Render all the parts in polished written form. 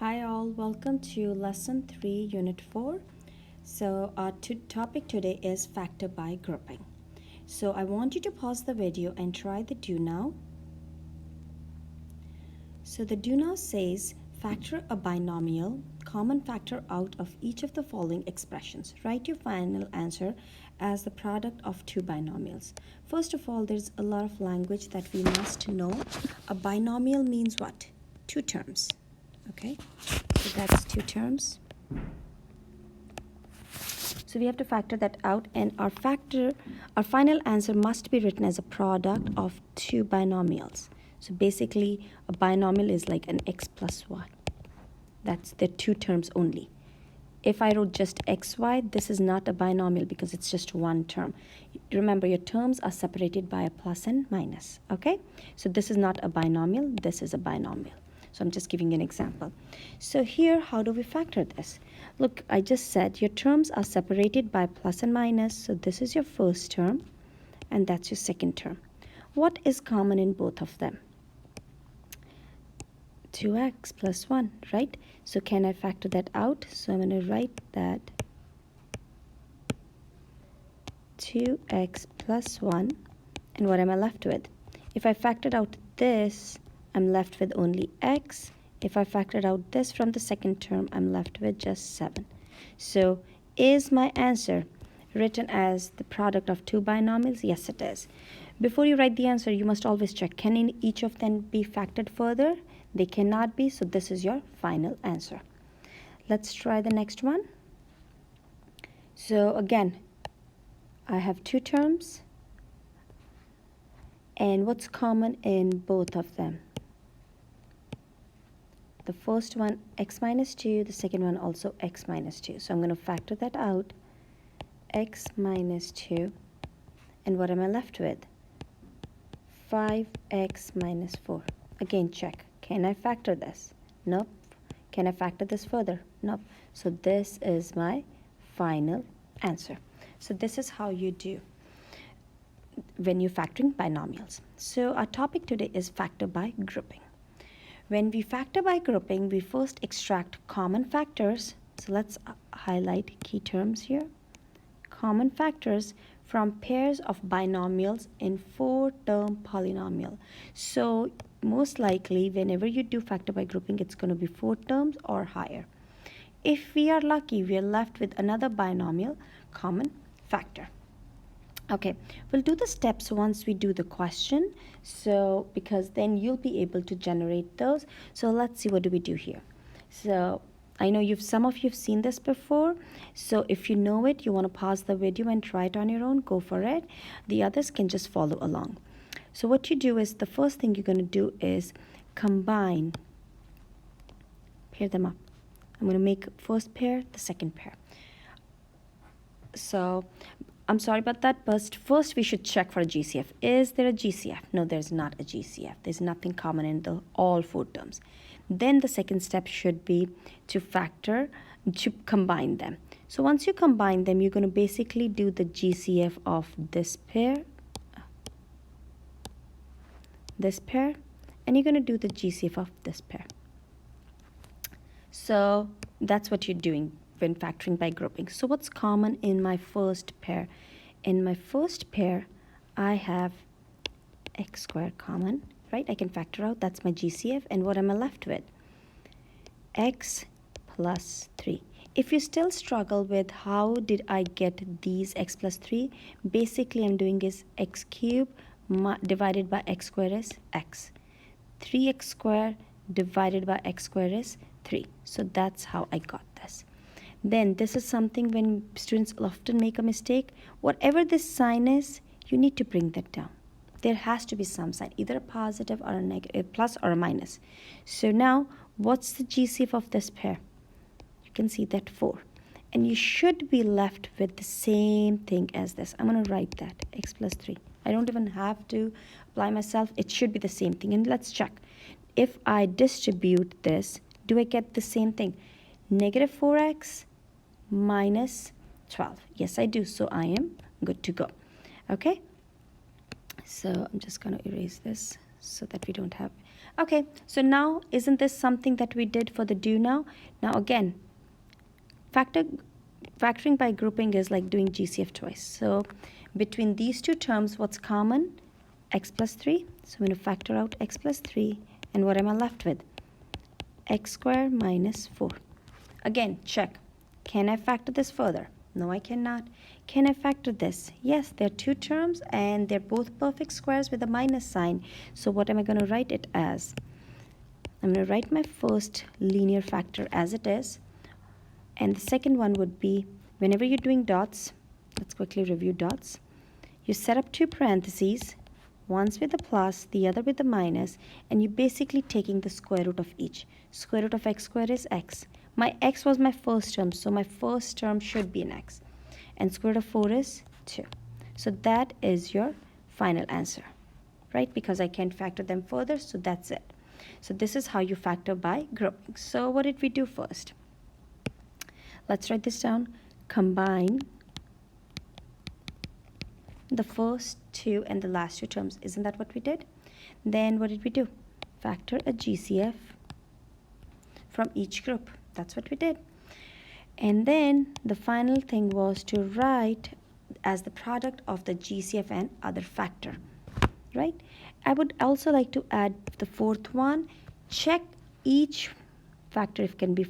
Hi all, welcome to lesson 3 unit 4. So our topic today is factor by grouping. So I want you to pause the video and try the do now. So the do now says factor a binomial, common factor out of each of the following expressions. Write your final answer as the product of two binomials. First of all, there's a lot of language that we must know. A binomial means what? Two terms. Okay, so that's two terms. So we have to factor that out, and our final answer must be written as a product of two binomials. So basically, a binomial is like an x plus y. That's the two terms only. If I wrote just xy, this is not a binomial because it's just one term. Remember, your terms are separated by a plus and minus, okay? So this is not a binomial, this is a binomial. So I'm just giving you an example. So here, how do we factor this? Look, I just said your terms are separated by plus and minus. So this is your first term, and that's your second term. What is common in both of them? 2x plus 1, right? So can I factor that out? So I'm going to write that 2x plus 1. And what am I left with? If I factored out this, I'm left with only x. If I factored out this from the second term, I'm left with just 7. So is my answer written as the product of two binomials? Yes, it is. Before you write the answer, you must always check, can each of them be factored further? They cannot be, so this is your final answer. Let's try the next one. So again, I have two terms. And what's common in both of them? The first one, x minus 2. The second one also x minus 2. So I'm going to factor that out. X minus 2. And what am I left with? 5x minus 4. Again, check. Can I factor this? Nope. Can I factor this further? Nope. So this is my final answer. So this is how you do when you're factoring binomials. So our topic today is factor by grouping. When we factor by grouping, we first extract common factors. So let's highlight key terms here. Common factors from pairs of binomials in 4-term polynomial. So most likely, whenever you do factor by grouping, it's going to be 4 terms or higher. If we are lucky, we are left with another binomial common factor. Okay, we'll do the steps once we do the question. So because then you'll be able to generate those. So let's see, what do we do here? So I know some of you've seen this before. So if you know it, you want to pause the video and try it on your own, go for it. The others can just follow along. So what you do is, the first thing you're going to do is combine, pair them up. I'm going to make first pair, the second pair. So I'm sorry about that, but first we should check for a GCF. Is there a GCF? No, there's not a GCF. There's nothing common in all 4 terms. Then the second step should be to combine them. So once you combine them, you're going to basically do the GCF of this pair, and you're going to do the GCF of this pair. So that's what you're doing when factoring by grouping. So what's common in my first pair? In my first pair, I have x squared common, right? I can factor out, that's my GCF. And what am I left with? X plus 3. If you still struggle with how did I get these x plus 3, basically I'm doing is x cubed divided by x squared is x. 3x squared divided by x squared is 3. So that's how I got this. Then this is something when students often make a mistake. Whatever this sign is, you need to bring that down. There has to be some sign, either a positive or a negative, a plus or a minus. So now, what's the GCF of this pair? You can see that 4. And you should be left with the same thing as this. I'm going to write that, x plus 3. I don't even have to apply myself. It should be the same thing. And let's check. If I distribute this, do I get the same thing? Negative 4x minus 12. Yes, I do. So I am good to go. Okay. So I'm just going to erase this so that we don't have. Okay, so now isn't this something that we did for the do now? Now again, factoring by grouping is like doing GCF twice. So between these two terms, what's common? X plus 3. So I'm going to factor out x plus 3. And what am I left with? X squared minus 4. Again, check. Can I factor this further? No, I cannot. Can I factor this? Yes, there are two terms and they're both perfect squares with a minus sign. So what am I going to write it as? I'm going to write my first linear factor as it is. And the second one would be, whenever you're doing dots, let's quickly review dots. You set up two parentheses, one's with a plus, the other with a minus, and you're basically taking the square root of each. Square root of x squared is x. My x was my first term, so my first term should be an x. And square root of 4 is 2. So that is your final answer, right? Because I can't factor them further, so that's it. So this is how you factor by grouping. So what did we do first? Let's write this down. Combine the first two and the last two terms. Isn't that what we did? Then what did we do? Factor a GCF from each group. That's what we did. And then the final thing was to write as the product of the GCF and other factor, right? I would also like to add the fourth one. Check each factor if can be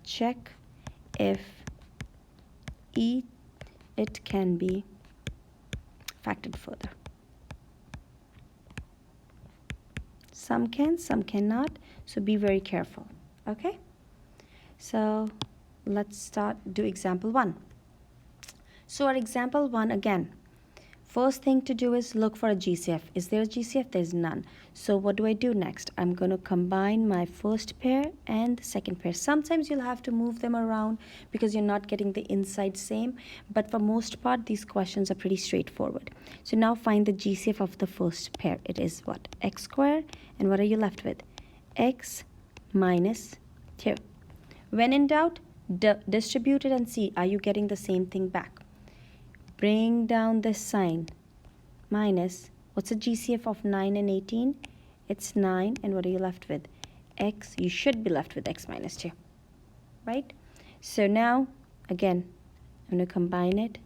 check if it can be factored further. Some can, some cannot, so be very careful. Okay, so let's do example 1. So our example 1, again, first thing to do is look for a GCF. Is there a GCF? There's none. So what do I do next? I'm going to combine my first pair and the second pair. Sometimes you'll have to move them around because you're not getting the inside same, but for most part these questions are pretty straightforward. So now find the GCF of the first pair. It is what? X squared, and what are you left with? X minus 2. When in doubt, distribute it and see, are you getting the same thing back? Bring down this sign. Minus, what's the GCF of 9 and 18? It's 9, and what are you left with? X, you should be left with x minus 2, right? So now, again, I'm going to combine it.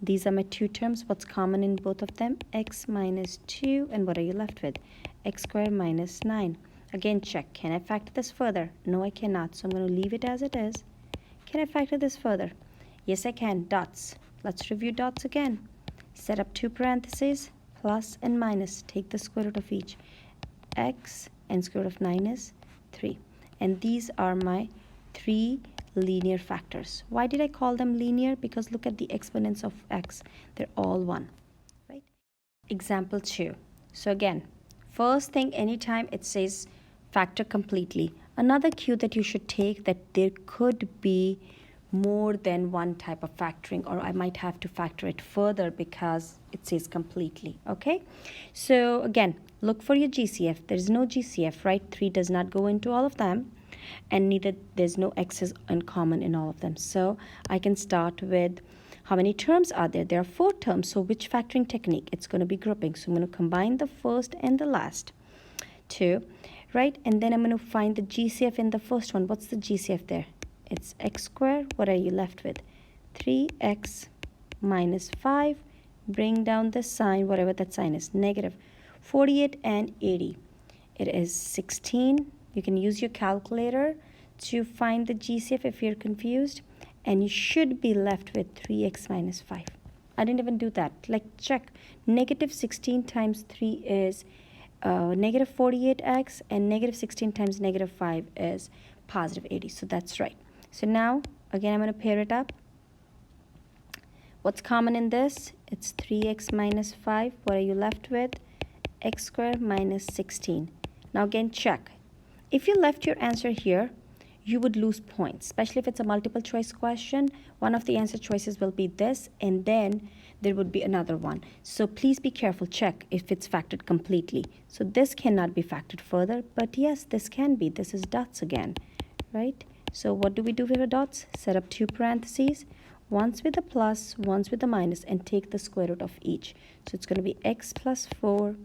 These are my two terms. What's common in both of them? X minus 2, and what are you left with? X squared minus 9. Again, check. Can I factor this further? No, I cannot, so I'm going to leave it as it is. Can I factor this further? Yes, I can. Dots. Let's review dots again. Set up two parentheses, plus and minus. Take the square root of each. X and square root of 9 is 3. And these are my 3 linear factors. Why did I call them linear? Because look at the exponents of x. They're all 1, right? Example 2. So again, first thing, anytime it says factor completely. Another cue that you should take that there could be more than one type of factoring, or I might have to factor it further because it says completely. Okay, so again, look for your GCF. There's no GCF, right? 3 does not go into all of them, and neither there's no x's in common in all of them. So I can start with how many terms are there? There are 4 terms. So which factoring technique? It's going to be grouping. So I'm going to combine the first and the last 2, right? And then I'm going to find the GCF in the first one. What's the GCF there? It's x squared. What are you left with? 3x minus 5. Bring down the sign, whatever that sign is, negative 48 and 80. It is 16. You can use your calculator to find the GCF if you're confused. And you should be left with 3x minus 5. I didn't even do that. Like, check. Negative 16 times 3 is negative 48x, and negative 16 times negative 5 is positive 80. So that's right. So now, again, I'm going to pair it up. What's common in this? It's 3x minus 5. What are you left with? X squared minus 16. Now again, check. If you left your answer here, you would lose points, especially if it's a multiple choice question. One of the answer choices will be this, and then there would be another one. So please be careful. Check if it's factored completely. So this cannot be factored further, but yes, this can be. This is dots again, right? So what do we do with the dots? Set up 2 parentheses, one's with a plus, one's with a minus, and take the square root of each. So it's going to be x plus 4,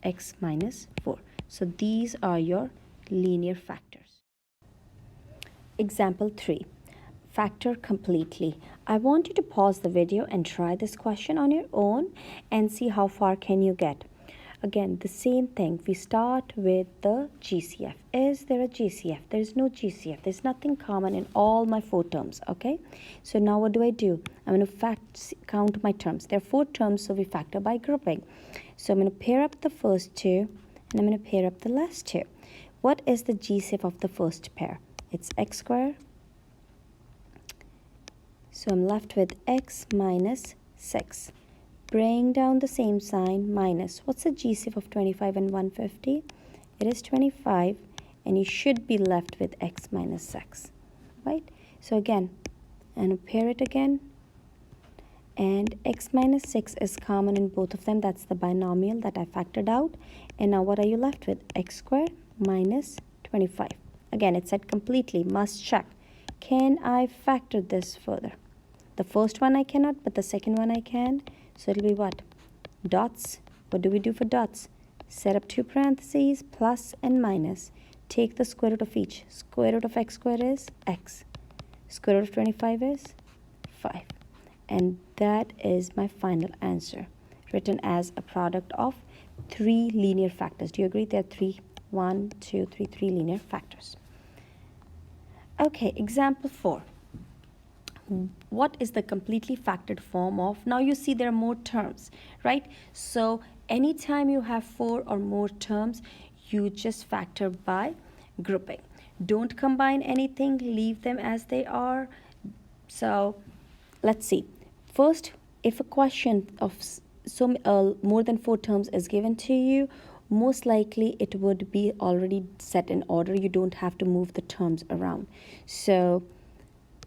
x minus 4. So these are your linear factors. Example 3. Factor completely. I want you to pause the video and try this question on your own and see how far can you get. Again, the same thing. We start with the GCF. Is there a GCF? There is no GCF. There's nothing common in all my 4 terms, okay? So now what do? I'm going to count my terms. There are 4 terms, so we factor by grouping. So I'm going to pair up the first 2, and I'm going to pair up the last 2. What is the GCF of the first pair? It's x squared. So I'm left with x minus 6. Bring down the same sign, minus. What's the GCF of 25 and 150? It is 25, and you should be left with x minus 6, right? So again, I'm going to pair it again. And x minus 6 is common in both of them. That's the binomial that I factored out. And now what are you left with? X squared minus 25. Again, it said completely. Must check. Can I factor this further? The first one I cannot, but the second one I can. So it'll be what? Dots. What do we do for dots? Set up 2 parentheses, plus and minus. Take the square root of each. Square root of x squared is x. Square root of 25 is 5. And that is my final answer, written as a product of 3 linear factors. Do you agree? There are 3 linear factors. Okay, example 4. What is the completely factored form of? Now you see there are more terms, right? So anytime you have 4 or more terms, you just factor by grouping. Don't combine anything, leave them as they are. So let's see. First, if a question of more than 4 terms is given to you, most likely it would be already set in order. You don't have to move the terms around. So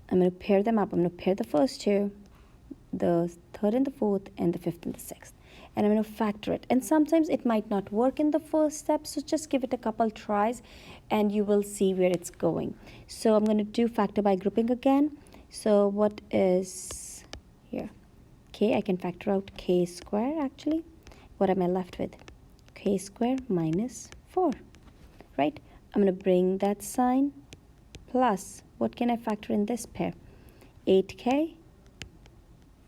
I'm going to pair them up. I'm going to pair the first 2, the third and the fourth, and the fifth and the sixth. And I'm going to factor it. And sometimes it might not work in the first step, so just give it a couple tries and you will see where it's going. So I'm going to do factor by grouping again. So what is here? K, I can factor out k squared actually. What am I left with? K squared minus 4, right? I'm going to bring that sign plus, what can I factor in this pair? 8k.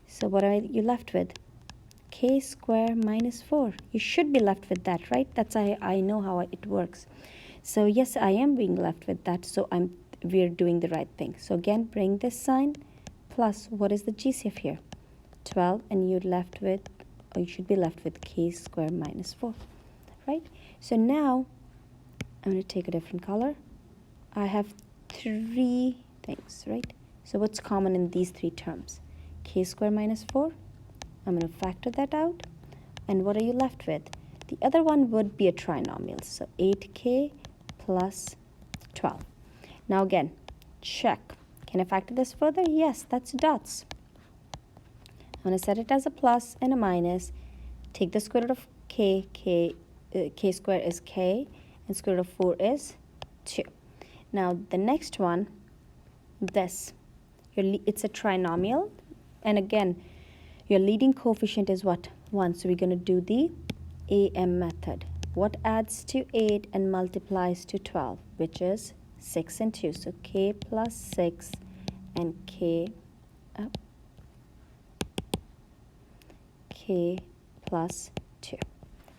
So what are you left with? K squared minus 4. You should be left with that, right? That's I know how it works. So yes, I am being left with that. So we're doing the right thing. So again, bring this sign plus, what is the GCF here? 12, and you're left with, or you should be left with k squared minus 4, right? So now I'm going to take a different color. I have 3 things, right? So what's common in these 3 terms? K squared minus 4. I'm going to factor that out. And what are you left with? The other one would be a trinomial. So 8k plus 12. Now again, check. Can I factor this further? Yes, that's dots. I'm going to set it as a plus and a minus. Take the square root of k. K squared is k, and square root of 4 is 2. Now the next one, this, it's a trinomial, and again your leading coefficient is what? 1. So we're going to do the AM method. What adds to 8 and multiplies to 12, which is 6 and 2. So k plus 6 and k plus 2,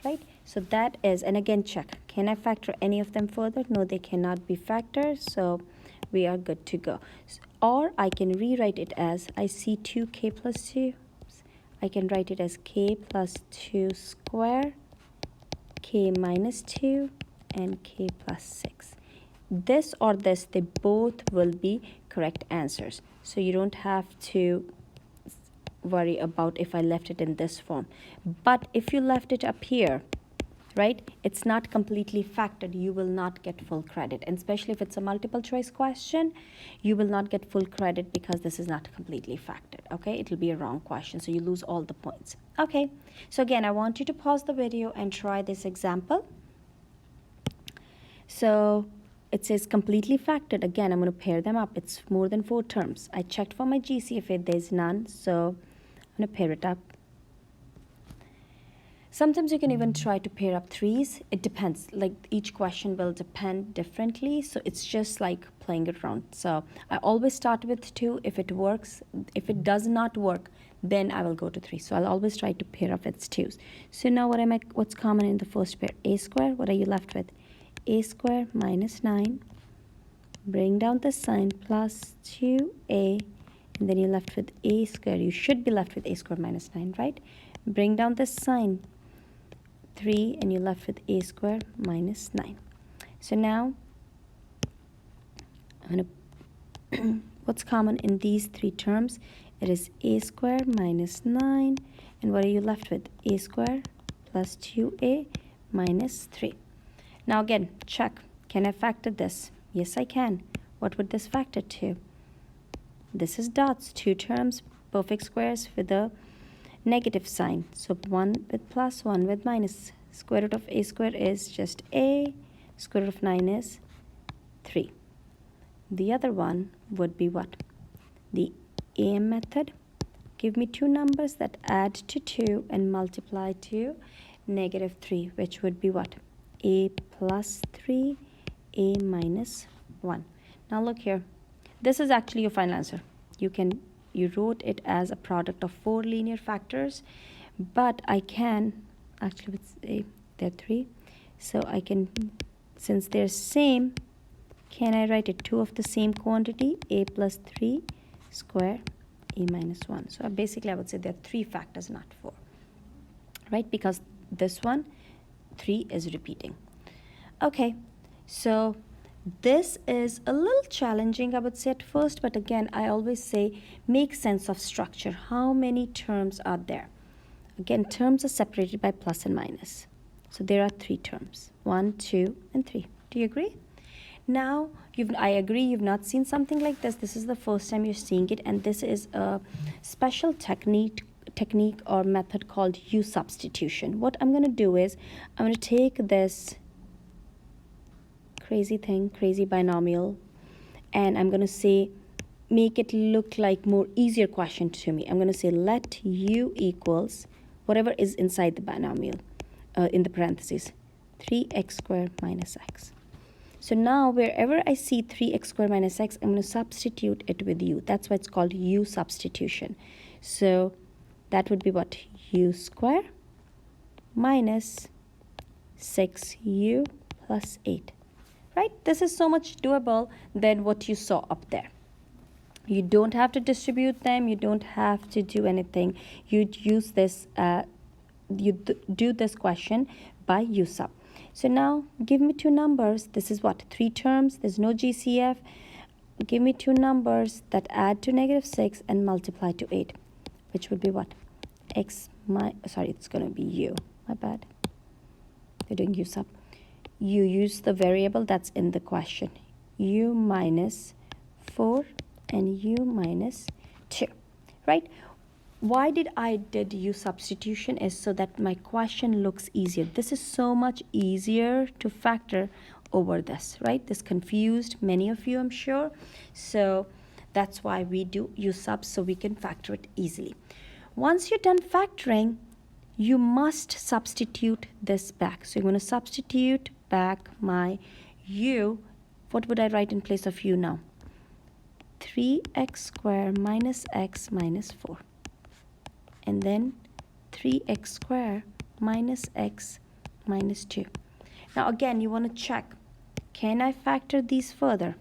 right? So that is, and again check, can I factor any of them further? No, they cannot be factored, so we are good to go. Or I can rewrite it as, I see 2k plus 2. I can write it as k plus 2 square, k minus 2, and k plus 6. This or this, they both will be correct answers. So you don't have to worry about if I left it in this form. But if you left it up here, right, it's not completely factored, you will not get full credit. And especially if it's a multiple choice question, you will not get full credit because this is not completely factored, okay? It'll be a wrong question, so you lose all the points. Okay, so again, I want you to pause the video and try this example. So it says completely factored. Again, I'm going to pair them up. It's more than 4 terms. I checked for my GCF, there's none, so I'm going to pair it up. Sometimes you can even try to pair up threes. It depends. Like each question will depend differently. So it's just like playing it around. So I always start with 2 if it works. If it does not work, then I will go to 3. So I'll always try to pair up its 2's. So now what's common in the first pair? A square. What are you left with? A square minus 9. Bring down the sign plus 2a. And then you're left with a square. You should be left with a square minus 9, right? Bring down the sign 3 and you're left with a square minus 9. So now I'm gonna what's common in these 3 terms? It is a square minus 9, and what are you left with? A square plus 2a minus 3. Now again, check. Can I factor this? Yes, I can. What would this factor to? This is dots, 2 terms, perfect squares with a negative sign. So 1 with plus, 1 with minus. Square root of a square is just a. Square root of 9 is 3. The other one would be what? The AM method. Give me 2 numbers that add to 2 and multiply to negative 3, which would be what? A plus 3, a minus 1. Now look here. This is actually your final answer. You wrote it as a product of 4 linear factors, but I can actually they're 3, so I can, since they're same, can I write it 2 of the same quantity, a plus 3 square, a minus 1. So basically I would say there are 3 factors, not 4, right? Because this one 3 is repeating. Okay, so this is a little challenging, I would say, at first, but again, I always say make sense of structure. How many terms are there? Again, terms are separated by plus and minus. So there are 3 terms, 1, 2, and 3. Do you agree? Now, I agree you've not seen something like this. This is the first time you're seeing it, and this is a special technique or method called U substitution. What I'm going to do is I'm going to take this crazy binomial, and I'm going to say, make it look like more easier question to me. I'm going to say let u equals whatever is inside the binomial in the parentheses, 3x squared minus x. So now wherever I see 3x squared minus x, I'm going to substitute it with u. That's why it's called u substitution. So that would be what? U squared minus 6u plus 8. Right? This is so much doable than what you saw up there. You don't have to distribute them. You don't have to do anything. You'd use this, do this question by u sub. So now give me 2 numbers. This is what? 3 terms. There's no GCF. Give me 2 numbers that add to negative 6 and multiply to 8, which would be what? It's going to be u. My bad. We're doing u sub. You use the variable that's in the question, u minus 4 and u minus 2, right? Why did I did u substitution is so that my question looks easier. This is so much easier to factor over this, right? This confused many of you, I'm sure. So that's why we do u sub, so we can factor it easily. Once you're done factoring, you must substitute this back. So you're going to substitute back my u. What would I write in place of u now? 3x squared minus x minus 4. And then 3x squared minus x minus 2. Now again, you want to check, can I factor these further?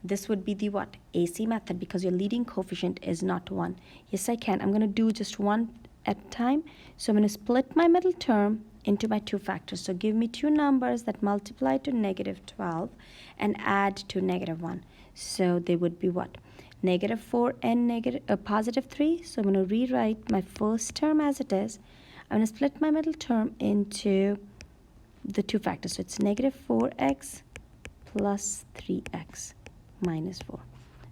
This would be the what? AC method, because your leading coefficient is not 1. Yes, I can. I'm going to do just one at a time. So I'm going to split my middle term into my 2 factors. So give me 2 numbers that multiply to negative 12 and add to negative 1. So they would be what? Negative 4 and positive 3. So I'm going to rewrite my first term as it is. I'm going to split my middle term into the 2 factors. So it's negative 4x plus 3x minus 4,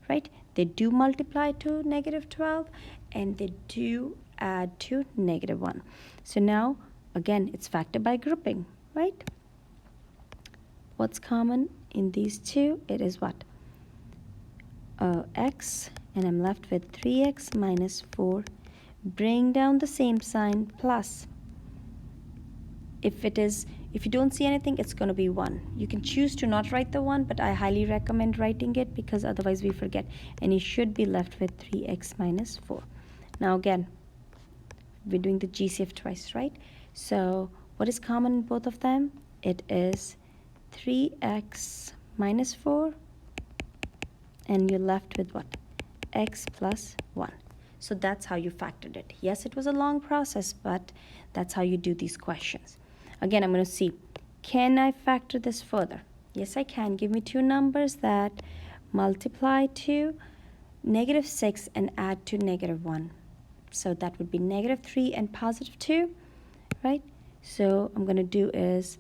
right? They do multiply to negative 12 and they do add to negative 1. So now, again, it's factored by grouping, right? What's common in these 2? It is what? X, and I'm left with 3x minus 4 bring down the same sign, plus. If you don't see anything, it's going to be 1. You can choose to not write the 1, but I highly recommend writing it because otherwise we forget. And you should be left with 3x minus 4. Now again, we're doing the GCF twice, right? So what is common in both of them? It is 3x minus 4, and you're left with what? X plus 1. So that's how you factored it. Yes, it was a long process, but that's how you do these questions. Again, I'm going to see, can I factor this further? Yes, I can. Give me two numbers that multiply to -6 and add to -1. So that would be -3 and +2, right? So I'm going to do is,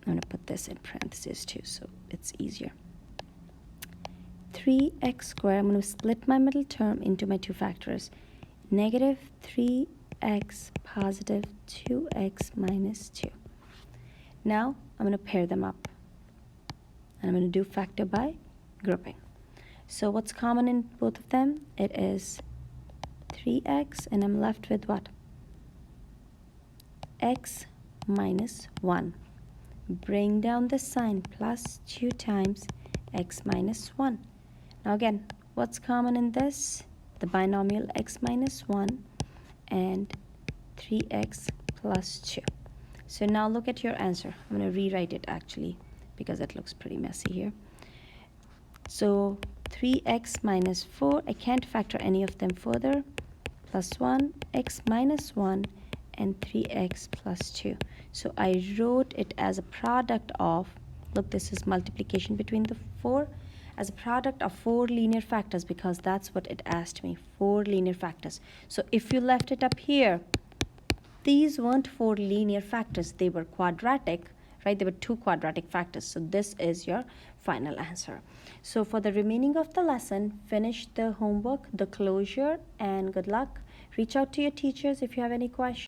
I'm going to put this in parentheses too, so it's easier. 3x squared, I'm going to split my middle term into my two factors. -3x positive 2x minus 2. Now I'm going to pair them up. And I'm going to do factor by grouping. So what's common in both of them? It is 3x, and I'm left with what? X minus 1. Bring down the sign, plus 2 times x minus 1. Now again, what's common in this? The binomial x minus 1 and 3x plus 2. So now look at your answer. I'm going to rewrite it actually because it looks pretty messy here. So 3x minus 4, I can't factor any of them further, plus 1, x minus 1, and 3x plus 2. So I wrote it as a product of, look, this is multiplication between the 4, as a product of 4 linear factors because that's what it asked me, 4 linear factors. So if you left it up here, these weren't 4 linear factors, they were quadratic, right? They were 2 quadratic factors. So this is your final answer. So for the remaining of the lesson, finish the homework, the closure, and good luck. Reach out to your teachers if you have any questions.